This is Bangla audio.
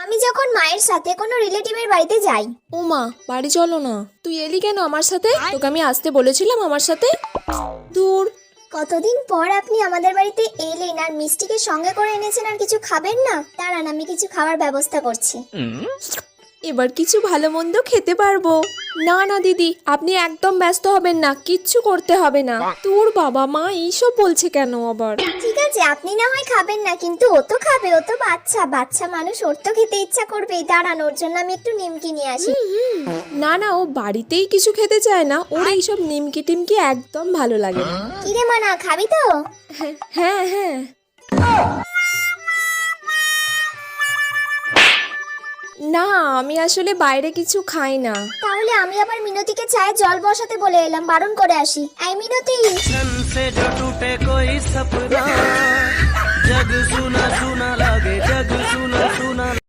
আমি যখন মায়ের সাথে কোনো রিলেটিভের বাড়িতে যাই। ও মা, বাড়ি চলো না। তুই এলি কেন আমার সাথে? তোকে আমি আসতে বলেছিলাম আমার সাথে। দূর। কতদিন পর আপনি আমাদের বাড়িতে এলেন আর মিষ্টিকে সঙ্গে করে এনেছেন, আর কিছু খাবেন না? দাঁড়ান, আমি কিছু খাওয়ার ব্যবস্থা করছি। এবার কিছু ভালো মন্দ খেতে পারবো। না না দিদি, আপনি একদম ব্যস্ত হবেন না, কিচ্ছু করতে হবে না। তোর বাবা মা এইসব বলছে কেন আবার? ঠিক আছে, আপনি না হয় খাবেন না, কিন্তু ও তো খাবে, ও তো বাচ্চা বাচ্চা মানুষ, ওর তো খেতে ইচ্ছা করবেই। দাঁড়ান, ওর জন্য আমি একটু নিমকি নিয়ে আসি। না না, ও বাড়িতেই কিছু খেতে চায় না, ওর এইসব নিমকি টিমকি একদম ভালো লাগে না। কিরে মানা, খাবি তো? হ্যাঁ হ্যাঁ। না, আমি আসলে বাইরে কিছু খাই না। তাহলে আমি আবার মিনতিকে চায়ে জল বসাতে বলে এলাম, বারণ করে আসি। এই মিনতি, छन से जो टूटे कोई सपना, जग सुना सुना लागे, जग सुना सुना